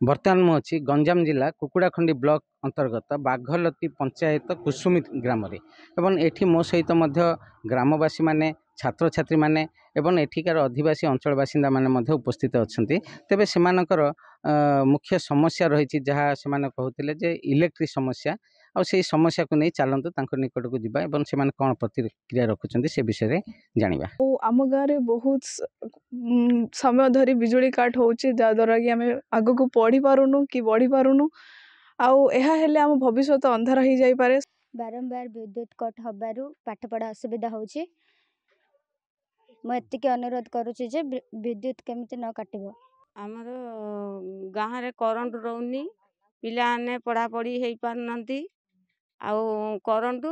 बर्तमान मु अच्छी गंजाम जिला कुकुड़ाखंडी ब्लॉक अंतर्गत बाघलती पंचायत कुसुमी ग्राम एवं एठी मो सहित ग्रामवासी माने छात्र छात्री माने एवं एठिकार आदिवासी अंचल बासिंदा माने उपस्थित अच्छा तेबे सेमानकर मुख्य समस्या रही जहाँ से कहते जे इलेक्ट्रिक समस्या आ से समस्या को नहीं चलतु निकट को जीवा एवं से कौन प्रतिक्रिया रखुच्च से विषय जाना आम गाँव में बहुत समय धरी बिजुली काट हो जहाँद्वारा कि आम आग को पढ़ी पारुनु कि बढ़ी पारुनु आम भविष्य अंधार हो जापे। बारंबार विद्युत कट हबारु पाठपढ़ा असुविधा होची। मुझे अनुरोध करुच्ची जे विद्युत केमिति न काटिबो। आमर गाँव रे करंट रोनी पिला ने पढ़ा पढ़ी हेई पारनंती आउ करंट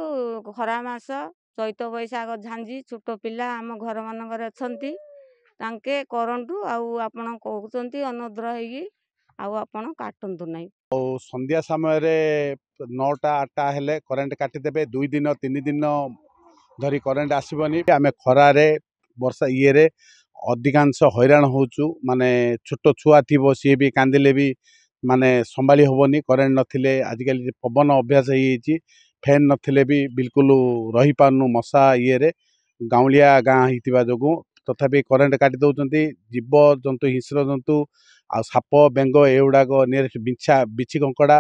खरा मास चैत बैशाख झांझी छोट पिला आम घर मानकर अछंती तांके करंट आउ आपण कहउचंती अनुद्र हेगी आउ आपण काटंतु नै। संध्या समय रे 9टा 8टा हेले करेंट काटिदेबे 2 दिन 3 दिन धरी करेंट आसबनी। आम खरारे वर्षा ये अधिकांश हैरान होचु माने छोट छुआ थी सी भी कांदिले भी माने संभाली हेनी करेंट नथिले आजिकल पवन अभ्यास हो फैन नथिले भी बिल्कुल रही पारनु मशा ये गाँवलिया गाँ होता जो तथापि करेंट काटी दौरान जीव जंतु हिंस्र जंतु आ साप बेंग एगुड़ाक नियरेस्ट बिछी कंकड़ा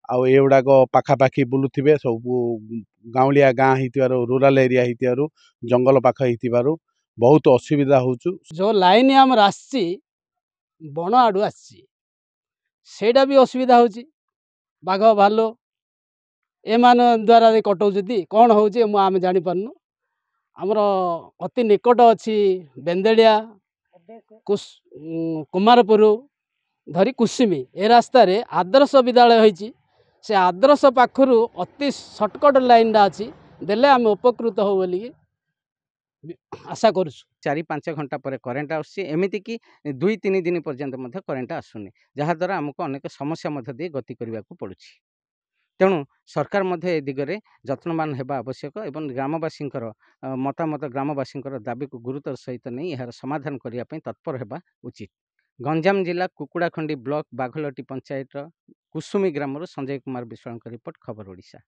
आउगुड़ाक पाखापाखि बुलुवे सब गाँवलिया गाँ हो रूराल एरिया हो जंगल पाख हो बहुत असुविधा हो। जो लाइन आमर आसी बण आड़ू आईटा भी असुविधा हो बाघ भालू एमान द्वारा कटाऊँ कौन हो आम जापारनु। आमर अति निकट अच्छी बेंदेड़िया कुमारपुर धरी कुसुमी ए रास्ता रे आदर्श विद्यालय होती से आदर्श पाखु अति सर्टकट लाइन अच्छी देले आम उपकृत हो बोली आशा करूँ। 4-5 घंटा पर करेंट आमती कि 2-3 दिन पर्यंत करेंट आसुनी जहाँद्वारा आमको अनेक समस्या गति करने को पड़ुछि। तेणु सरकार ए दिगरे जत्नवान होगा आवश्यक एवं ग्रामवासी मतामत ग्रामवासी दाबी को गुरुतर सहित नहीं यार समाधान करने तत्पर होगा उचित। गंजाम जिला कुकुड़ाखंडी ब्लॉक बाघलटी पंचायत कुसुमी ग्राम संजय कुमार विश्वाल रिपोर्ट खबर ओडिशा।